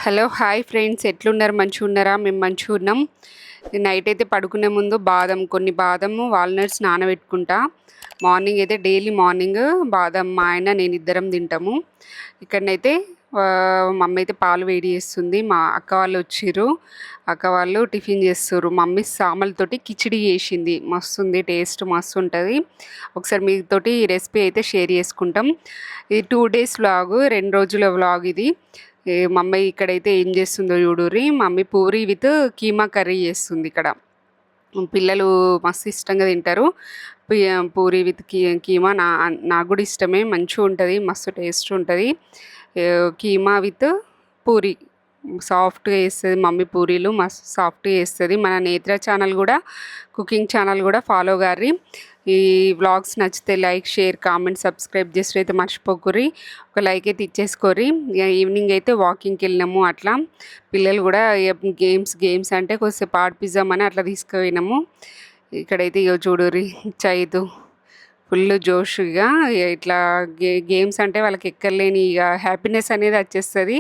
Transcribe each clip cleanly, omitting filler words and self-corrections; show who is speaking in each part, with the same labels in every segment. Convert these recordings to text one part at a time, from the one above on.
Speaker 1: Hello hi friends, ఎట్లున్నారు? మంచిగా ఉన్నారా? మేము మంచిగా ఉన్నాం. నైట్ అయితే పడుకునే ముందు కొన్ని బాదము వాల్నట్స్ నానబెట్టుకుంటా. మార్నింగ్ అయితే డైలీ మార్నింగ్ బాదం మా ఆయన నేను ఇద్దరం తింటాము. ఇక్కడనైతే మమ్మీ అయితే పాలు వేడి చేస్తుంది. మా అక్క వాళ్ళు వచ్చిర్రు. అక్క వాళ్ళు టిఫిన్ చేస్తారు. మమ్మీ సామలతోటి కిచిడి చేసింది. మస్తుంది, టేస్ట్ మస్తు ఉంటుంది. ఒకసారి మీతోటి ఈ రెసిపీ అయితే షేర్ చేసుకుంటాం. ఇది 2 days వ్లాగ్, 2 రోజుల వ్లాగ్ ఇది. మమ్మీ ఇక్కడైతే ఏం చేస్తుందో చూడుర్రి. Mummy puri with keema curry చేస్తుంది. ఇక్కడ పిల్లలు మస్తు ఇష్టంగా తింటారు. పూరి విత్ కీమా నాకు కూడా ఇష్టమే, మంచిగా ఉంటుంది, మస్తు టేస్ట్ ఉంటుంది. కీమా విత్ పూరి సాఫ్ట్గా వేస్తుంది మమ్మీ. పూరీలు మస్తు సాఫ్ట్గా వేస్తుంది. మన నేత్ర ఛానల్ కూడా, కుకింగ్ ఛానల్ కూడా ఫాలో గారి. ఈ వ్లాగ్స్ నచ్చితే లైక్, షేర్, కామెంట్, సబ్స్క్రైబ్ చేసి అయితే మర్చిపోకుర్రి. ఒక లైక్ అయితే ఇచ్చేసుకోర్రి. ఈవినింగ్ అయితే వాకింగ్కి వెళ్ళినాము. అట్లా పిల్లలు కూడా గేమ్స్ అంటే కొద్దిసేపు ఆడిపిద్దామని అట్లా తీసుకుపోయినాము. ఇక్కడైతే ఇక చూడుర్రి, చైతు ఫుల్ జోష్గా ఇట్లా గేమ్స్ అంటే వాళ్ళకి ఎక్కర్లేని ఇక హ్యాపీనెస్ అనేది వచ్చేస్తుంది.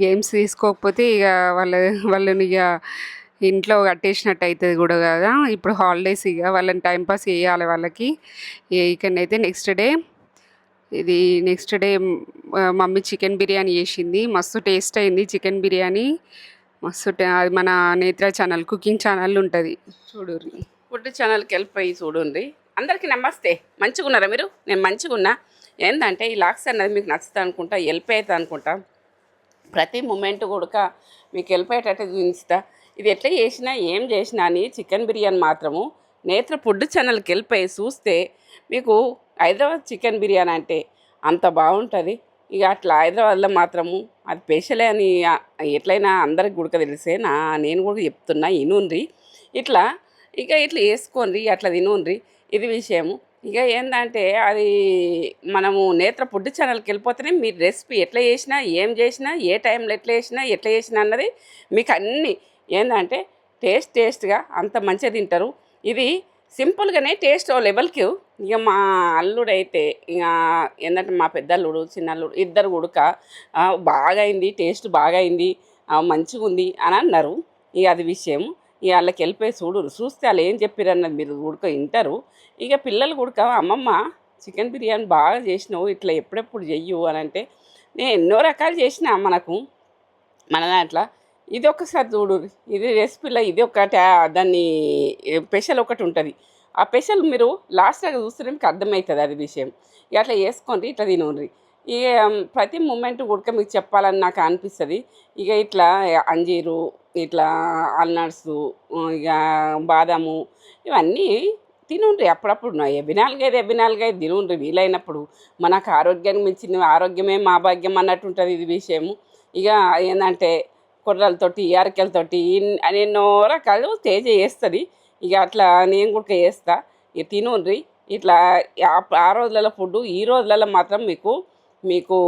Speaker 1: గేమ్స్ తీసుకోకపోతే ఇక వాళ్ళని ఇక ఇంట్లో కట్టేసినట్టు అవుతుంది కూడా కదా. ఇప్పుడు హాలిడేస్, ఇక వాళ్ళని టైంపాస్ చేయాలి వాళ్ళకి. ఇక్కడనైతే next day mummy chicken biryani చేసింది. మస్తు టేస్ట్ అయింది చికెన్ బిర్యానీ. అది మన నేత్ర ఛానల్, కుకింగ్ ఛానల్ ఉంటుంది, చూడుర్రి.
Speaker 2: ఫుడ్ ఛానల్కి వెళ్ళిపోయి చూడండి. అందరికీ నమస్తే. మంచిగా ఉన్నారా మీరు? నేను మంచిగా ఉన్నా. ఏంటంటే ఈ లాక్స్ అన్నది మీకు నచ్చుతా అనుకుంటా, వెళ్ళిపోయేది అనుకుంటా. ప్రతి మూమెంట్ కూడా మీకు వెళ్ళిపోయేటట్టు చూపిస్తా. ఇది ఎట్లా చేసినా ఏం చేసినా అని చికెన్ బిర్యానీ మాత్రము నేత్ర ఫుడ్ ఛానల్కి వెళ్ళిపోయి చూస్తే మీకు హైదరాబాద్ చికెన్ బిర్యానీ అంటే అంత బాగుంటుంది. ఇక అట్లా హైదరాబాద్లో మాత్రము అది స్పెషలే అని ఎట్లయినా అందరికి గుడక తెలిసే నేను కూడా చెప్తున్నా, ఇనుండ్రి. ఇట్లా వేసుకోండి, అట్లా తినుండ్రి. ఇది విషయము. ఇక ఏంటంటే అది మనము నేత్ర ఫుడ్ ఛానల్కి వెళ్ళిపోతేనే మీరు రెసిపీ ఎట్లా చేసినా, ఏం చేసినా, ఏ టైంలో ఎట్లా చేసినా అన్నది మీకు అన్నీ ఏంటంటే టేస్ట్గా అంత మంచిగా తింటారు. ఇది సింపుల్గానే టేస్ట్ లెవెల్కి. ఇక మా అల్లుడైతే ఇక ఏంటంటే మా పెద్ద అల్లుడు, చిన్న అల్లుడు ఇద్దరు ఉడక బాగా అయింది, టేస్ట్ బాగా అయింది, మంచిగా ఉంది అని అన్నారు. ఇక అది విషయం. ఇక వాళ్ళకి వెళ్ళిపోయి చూస్తే వాళ్ళు ఏం చెప్పారు అన్నది మీరు ఉడక వింటారు. ఇక పిల్లలు ఉడక అమ్మమ్మ చికెన్ బిర్యానీ బాగా చేసినావు, ఇట్లా ఎప్పుడెప్పుడు చెయ్యు అని అంటే నేను ఎన్నో రకాలు చేసిన మనకు మన దాంట్లో. ఇది ఒకసారి చూడు, ఇది రెసిపీలో ఇది ఒక దాన్ని స్పెషల్ ఒకటి ఉంటుంది. ఆ స్పెషల్ మీరు లాస్ట్గా చూస్తే మీకు అర్థమవుతుంది అది విషయం. ఇక అట్లా వేసుకోండి, ఇట్లా తినండి. ఇక ప్రతి మూమెంట్ ఉడక మీకు చెప్పాలని నాకు అనిపిస్తుంది. ఇక ఇట్లా అంజీరు, ఇట్లా ఆల్నట్స్, ఇక బాదాము ఇవన్నీ తినుండ్రి అప్పుడప్పుడు. ఎవ్వి నాలుగైదు తినుండ్రి వీలైనప్పుడు. మనకు ఆరోగ్యానికి మించింది ఆరోగ్యమే మా భాగ్యం అన్నట్టు ఉంటుంది ఇది విషయము. ఇక ఏంటంటే కొర్రలతోటి, అరకెలతోటి ఎన్నో రకాలు తేజ చేస్తుంది. ఇక అట్లా నేను కూడా చేస్తా. ఇక తినుండ్రి. ఇట్లా ఆ రోజులలో ఫుడ్ ఈ రోజులలో మాత్రం మీకు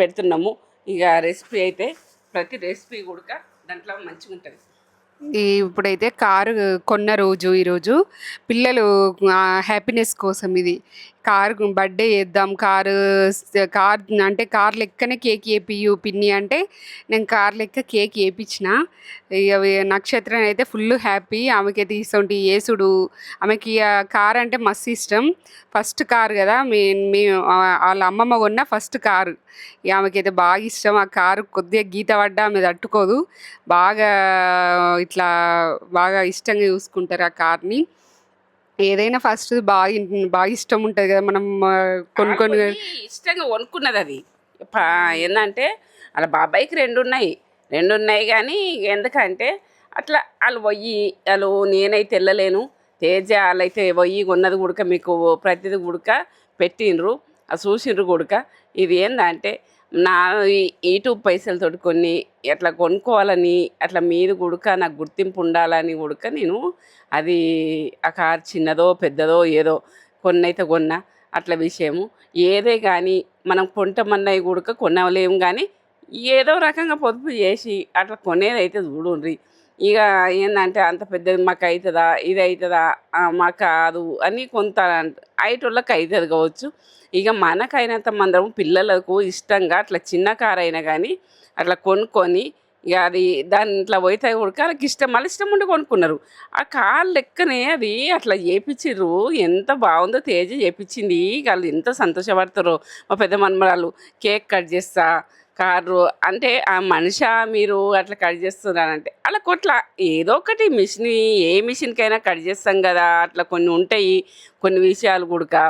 Speaker 2: పెడుతున్నాము. ఇక రెసిపీ అయితే ప్రతి రెసిపీ కూడా దాంట్లో మంచిగా ఉంటుంది.
Speaker 1: ఇప్పుడైతే కారు కొన్న రోజు, ఈరోజు పిల్లలు హ్యాపీనెస్ కోసం ఇది కారు బర్త్డే చేద్దాం, కార్ అంటే కార్ లెక్కనే కేక్ వేపియు పిన్ని అంటే నేను కార్ లెక్క కేక్ వేయించిన. ఇక నక్షత్రం అయితే ఫుల్ హ్యాపీ. ఆమెకైతే ఇస్తుంటే యేసుడు, ఆమెకి కార్ అంటే మస్తు ఇష్టం. ఫస్ట్ కార్ కదా, వాళ్ళ అమ్మమ్మ కొన్న ఫస్ట్ కారు. ఆమెకైతే బాగా ఇష్టం. ఆ కారు కొద్దిగా గీత పడ్డా ఆమె తట్టుకోదు. బాగా ఇష్టంగా చూసుకుంటారు ఆ కార్ని. ఏదైనా ఫస్ట్ బాగా ఇష్టం ఉంటుంది కదా, మనం కొన్ని
Speaker 2: ఇష్టంగా కొనుక్కున్నది అది. ఏంటంటే అలా బాబాయ్కి రెండు ఉన్నాయి కానీ ఎందుకంటే అట్లా వాళ్ళు నేనైతే వెళ్ళలేను. తేజ వాళ్ళైతే కొన్నది గుడక మీకు ప్రతిది గుడక పెట్టిండ్రు, చూసిండ్రు గుడక. ఇది ఏంటంటే నా యూట్యూబ్ పైసలతో కొన్ని అట్లా కొనుక్కోవాలని, అట్లా మీద గుడక నాకు గుర్తింపు ఉండాలని గుడక నేను అది ఆ కారు చిన్నదో పెద్దదో ఏదో కొన్నైతే కొన్నా. అట్లా విషయము. ఏదే కానీ మనం కొంటామన్నవి గుడక కొనలేము కానీ ఏదో రకంగా పొదుపు చేసి అట్లా కొనేదైతే చూడండి. ఇక ఏంటంటే అంత పెద్దది మాకు అవుతుందా, ఇది అవుతుందా, మాకు కాదు అని కొంత ఐటోళ్ళకి అవుతుంది కావచ్చు. ఇక మనకైనంత మందరం పిల్లలకు ఇష్టంగా అట్లా చిన్న కారు అయినా కానీ అట్లా కొనుక్కొని ఇక అది దాంట్లో పోతే ఉడక వాళ్ళకి ఇష్టం మళ్ళీ ఇష్టం ఉండి కొనుక్కున్నారు. ఆ కార్ లెక్కనే అది అట్లా చేపించిర్రు. ఎంత బాగుందో తేజ చేపించింది. వాళ్ళు ఎంత సంతోషపడతారో. మా పెద్ద మనమరాలు కేక్ కట్ చేస్తా కారు అంటే ఆ మనిషా మీరు అట్లా కట్ చేస్తున్నారంటే అలా కొట్ల ఏదో ఒకటి మిషన్ ఏ మిషన్కైనా కట్ చేస్తాం కదా, అట్లా కొన్ని ఉంటాయి కొన్ని విషయాలు కూడా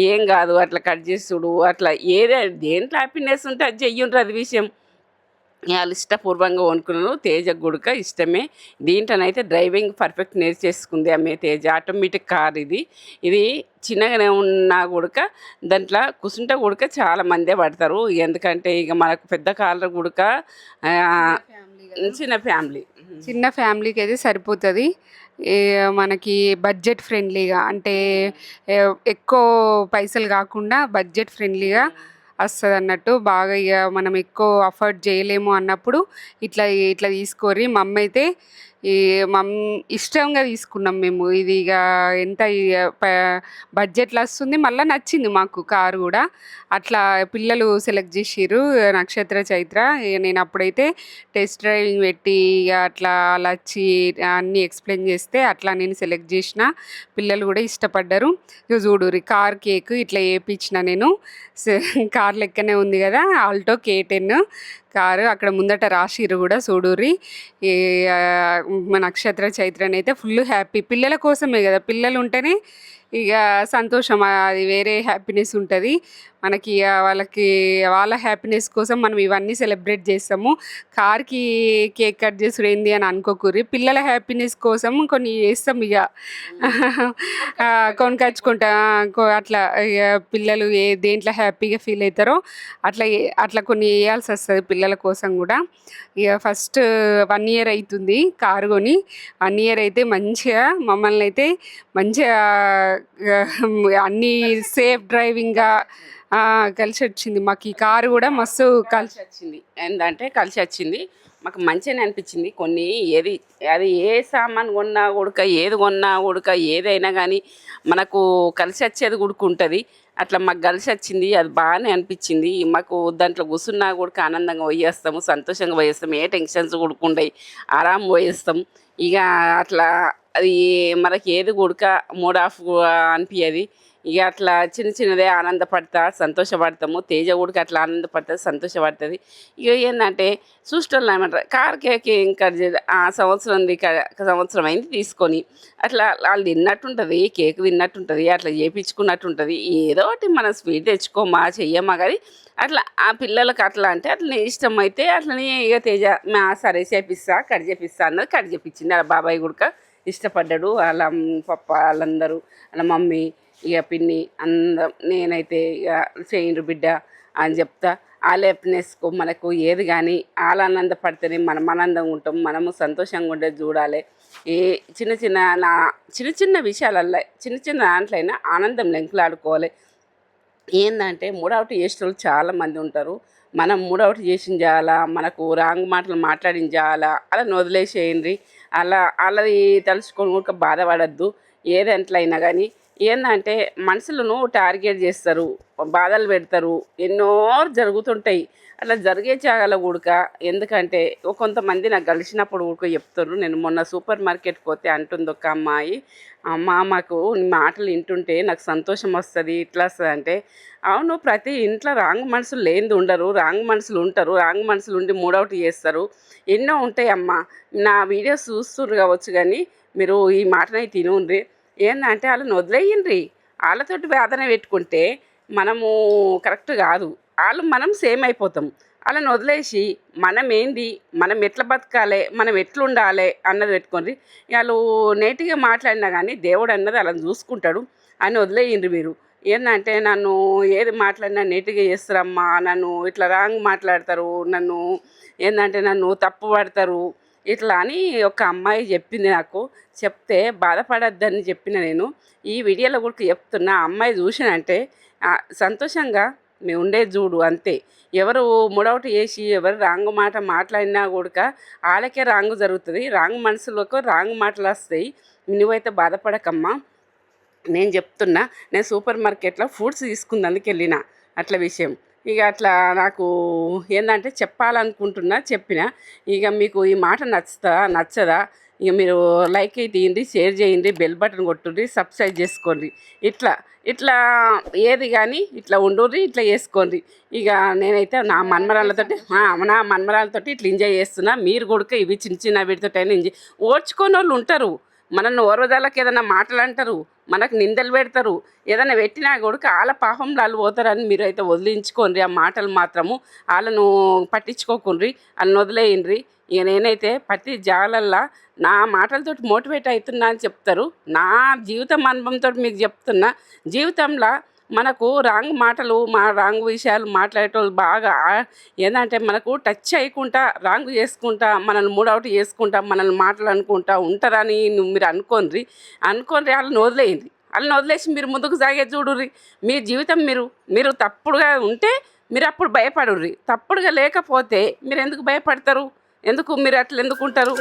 Speaker 2: ఏం కాదు అట్లా కట్ చేసుడు అట్లా ఏదే దేంట్లో హ్యాపీనెస్ ఉంటే అది చెయ్యుండ్రు అది విషయం. వాళ్ళు ఇష్టపూర్వంగా కొనుక్కున్నాను. తేజ గుడక ఇష్టమే. దీంట్లోనైతే డ్రైవింగ్ పర్ఫెక్ట్ నేర్చేసుకుంది ఆమె తేజ. ఆటోమేటిక్ కార్ ఇది. ఇది చిన్నగానే ఉన్నా గుడక దాంట్లో కూర్చుంటే గుడక చాలా మందే పడతారు. ఎందుకంటే ఇక మనకు పెద్ద కార్ల గుడక చిన్న ఫ్యామిలీ
Speaker 1: చిన్న ఫ్యామిలీకి అయితే సరిపోతుంది. మనకి బడ్జెట్ ఫ్రెండ్లీగా అంటే ఎక్కువ పైసలు కాకుండా బడ్జెట్ ఫ్రెండ్లీగా వస్తుంది అన్నట్టు. బాగా ఇక మనం ఎక్కువ అఫోర్డ్ చేయలేము అన్నప్పుడు ఇట్లా ఇట్లా తీసుకోరి. మా అమ్మ అయితే ఈ ఇష్టంగా తీసుకున్నాం మేము. ఇది ఇక ఎంత బడ్జెట్లో వస్తుంది, మళ్ళీ నచ్చింది మాకు కారు కూడా. అట్లా పిల్లలు సెలెక్ట్ చేసిర్రు నక్షత్ర చైత్ర. నేను అప్పుడైతే టెస్ట్ డ్రైవింగ్ పెట్టి ఇక అట్లా అలా వచ్చి అన్నీ ఎక్స్ప్లెయిన్ చేస్తే అట్లా నేను సెలెక్ట్ చేసిన. పిల్లలు కూడా ఇష్టపడ్డారు. ఇక చూడుర్రి కార్ కేక్ ఇట్లా వేయించిన నేను. కార్ లెక్కనే ఉంది కదా ఆల్టో K10 కారు. అక్కడ ముందట రాసిర్రు కూడా చూడుర్రి. ఈ మా నక్షత్ర చైత్రని అయితే ఫుల్ హ్యాపీ. పిల్లల కోసమే కదా, పిల్లలు ఉంటేనే ఇక సంతోషం, అది వేరే హ్యాపీనెస్ ఉంటుంది మనకి. వాళ్ళకి వాళ్ళ హ్యాపీనెస్ కోసం మనం ఇవన్నీ సెలబ్రేట్ చేస్తాము. కార్కి కేక్ కట్ చేసుడు ఏంది అని అనుకోకూరి. పిల్లల హ్యాపీనెస్ కోసం కొన్ని చేస్తాం ఇక కొనుకొచ్చుకుంటా. అట్లా ఇక పిల్లలు దేంట్లో హ్యాపీగా ఫీల్ అవుతారో అట్లా అట్లా కొన్ని వేయాల్సి వస్తుంది పిల్లల కోసం కూడా. ఇక ఫస్ట్ 1 year అవుతుంది కారు కొని. 1 year అయితే మంచిగా మమ్మల్ని అయితే మంచిగా అన్నీ సేఫ్ డ్రైవింగ్గా కలిసి వచ్చింది మాకు. ఈ కారు కూడా మస్తు కలిసి
Speaker 2: వచ్చింది. ఏంటంటే కలిసి వచ్చింది మాకు మంచిగానే అనిపించింది. కొన్ని ఏది అది ఏ సామాన్ కొన్నా ఉడక ఏది కొన్నా ఉడక ఏదైనా కానీ మనకు కలిసి వచ్చేది ఉంటుంది. అట్లా మాకు కలిసి వచ్చింది. అది బాగానే అనిపించింది మాకు. దాంట్లో కూర్చున్నా కూడా ఆనందంగా పోయేస్తాము, సంతోషంగా పోయేస్తాము. ఏ టెన్షన్స్ ఉండయి, ఆరాం పోయేస్తాం. ఇక అట్లా అది మనకి ఏది కూడక మూడ్ ఆఫ్ అనిపించేది. ఇక అట్లా చిన్న చిన్నదే ఆనందపడతా సంతోషపడతాము. తేజ కూడా అట్లా ఆనందపడుతుంది సంతోషపడుతుంది. ఇక ఏంటంటే చూస్టోళ్ళు ఏమంటారు కార్ కేక్ ఇంకా సంవత్సరం అయింది తీసుకొని అట్లా వాళ్ళు తిన్నట్టుంటుంది, కేక్ తిన్నట్టుంటుంది, అట్లా చేయించుకున్నట్టుంటుంది. ఏదో ఒకటి మనం స్వీట్ తెచ్చుకోమా చెయ్యమా కానీ అట్లా ఆ పిల్లలకు అట్లా అంటే అట్లా ఇష్టం అయితే అట్లనే ఇక తేజ సరే చేపిస్తా కట్ చేపిస్తా అన్నది కట్ చేపించింది. వాళ్ళ బాబాయ్ కూడా ఇష్టపడ్డాడు, వాళ్ళ పప్ప వాళ్ళందరూ, వాళ్ళ మమ్మీ ఇక పిన్ని అందరం. నేనైతే ఇక చేయండ్రు బిడ్డ అని చెప్తా. వాళ్ళ హ్యాపీనెస్కు మనకు ఏది కానీ వాళ్ళు ఆనందపడితేనే మనం ఆనందంగా ఉంటాం, మనము సంతోషంగా ఉండేది చూడాలి. ఏ చిన్న చిన్న విషయాలల్లో చిన్న చిన్న దాంట్లైనా ఆనందం లెంకులాడుకోవాలి. ఏంటంటే మూడవటి చేసేటోళ్ళు చాలామంది ఉంటారు. మనం మూడవటి చేసిన చాలా మనకు రాంగ్ మాటలు మాట్లాడిన చాలా అలా వదిలేసేయండి. అలా వాళ్ళది తలుచుకొని కూడా బాధపడద్దు. ఏదెంట్లయినా కానీ ఏంటంటే మనుషులను టార్గెట్ చేస్తారు, బాధలు పెడతారు, ఎన్నో జరుగుతుంటాయి. అట్లా జరిగే జాగాలో కూడక ఎందుకంటే కొంతమంది నాకు కలిసినప్పుడు కూడా చెప్తారు. నేను మొన్న సూపర్ మార్కెట్కి పోతే అంటుంది ఒక అమ్మాయి, అమ్మ మాకు మాటలు వింటుంటే నాకు సంతోషం వస్తుంది ఇట్లా వస్తుంది అంటే, అవును ప్రతి ఇంట్లో రాంగ్ మనుషులు లేనిది ఉండరు, రాంగ్ మనుషులు ఉంటారు, రాంగ్ మనుషులు ఉండి మూడౌట్ చేస్తారు, ఎన్నో ఉంటాయి అమ్మ. నా వీడియోస్ చూస్తుర్రు కావచ్చు కానీ మీరు ఈ మాటనై తినుండ్రి. ఏంటంటే వాళ్ళని వదిలేయండి. వాళ్ళతోటి వేదన పెట్టుకుంటే మనము కరెక్ట్ కాదు. మనం సేమ్ అయిపోతాం. వాళ్ళని వదిలేసి మనం ఏంది, మనం ఎట్లా బతకాలి, మనం ఎట్లుండాలి అన్నది పెట్టుకోండి. వాళ్ళు నేటిగా మాట్లాడినా కానీ దేవుడు అన్నది వాళ్ళని చూసుకుంటాడు అని వదిలేయండి మీరు. ఏంటంటే నన్ను ఏది మాట్లాడినా నీట్గా చేస్తారమ్మా, నన్ను ఇట్లా రాంగ్ మాట్లాడతారు, నన్ను ఏంటంటే నన్ను తప్పు పడతారు ఇట్లా అని ఒక అమ్మాయి చెప్పింది నాకు. చెప్తే బాధపడద్దని చెప్పిన నేను ఈ వీడియోలో కూడా చెప్తున్నా. అమ్మాయి చూసినంటే సంతోషంగా మేము ఉండేది చూడు అంతే. ఎవరు మూడవటి చేసి ఎవరు రాంగ్ మాట మాట్లాడినా కూడా వాళ్ళకే రాంగ్ జరుగుతుంది, రాంగ్ మనసులకు రాంగ్ మాటలు వస్తాయి. నువ్వైతే బాధపడకమ్మా. నేను చెప్తున్నా, నేను సూపర్ మార్కెట్లో ఫ్రూట్స్ తీసుకుందానికి వెళ్ళిన అట్లా విషయం ఇక అట్లా నాకు ఏంటంటే చెప్పాలనుకుంటున్నా చెప్పిన. ఇక మీకు ఈ మాట నచ్చదా ఇక మీరు లైక్ తీయండి, షేర్ చేయండి, బెల్ బటన్ కొట్టుర్రి, సబ్స్క్రైబ్ చేసుకోండి. ఇట్లా ఇట్లా ఏది కానీ ఇట్లా ఉండుర్రి, ఇట్లా చేసుకోండి. ఇక నేనైతే నా మన్మరాలతోటి ఇట్లా ఎంజాయ్ చేస్తున్నా. మీరు కూడా ఇవి చిన్న చిన్న వీటితోటైనా ఎంజాయ్ ఓర్చుకొని వాళ్ళు ఉంటారు. మనల్ని ఓర్వదాలకు ఏదైనా మాటలు అంటారు, మనకు నిందలు పెడతారు, ఏదైనా పెట్టినా కూడా వాళ్ళ పాపంలో వాళ్ళు పోతారని మీరు అయితే వదిలించుకోండి. ఆ మాటలు మాత్రము వాళ్ళను పట్టించుకోకుండ్రి, వాళ్ళని వదిలేయండి. ఇక నేనైతే ప్రతి జాలల్లా నా మాటలతోటి మోటివేట్ అవుతున్నా అని చెప్తారు. నా జీవితం అనుభవంతో మీకు చెప్తున్నా. జీవితంలో మనకు రాంగ్ మాటలు రాంగ్ విషయాలు మాట్లాడేటోళ్ళు బాగా ఏంటంటే మనకు టచ్ అయ్యకుండా రాంగ్ చేసుకుంటా, మనల్ని మూడౌట్ చేసుకుంటా, మనల్ని మాటలు అనుకుంటా ఉంటారని మీరు అనుకోండి. వాళ్ళని వదిలేయండి. వాళ్ళని వదిలేసి మీరు ముందుకు సాగే చూడుర్రి. మీ జీవితం మీరు తప్పుడుగా ఉంటే మీరు అప్పుడు భయపడుర్రి. తప్పుడుగా లేకపోతే మీరు ఎందుకు భయపడతారు? ఎందుకు మీరు అట్లా ఎందుకు ఉంటారు?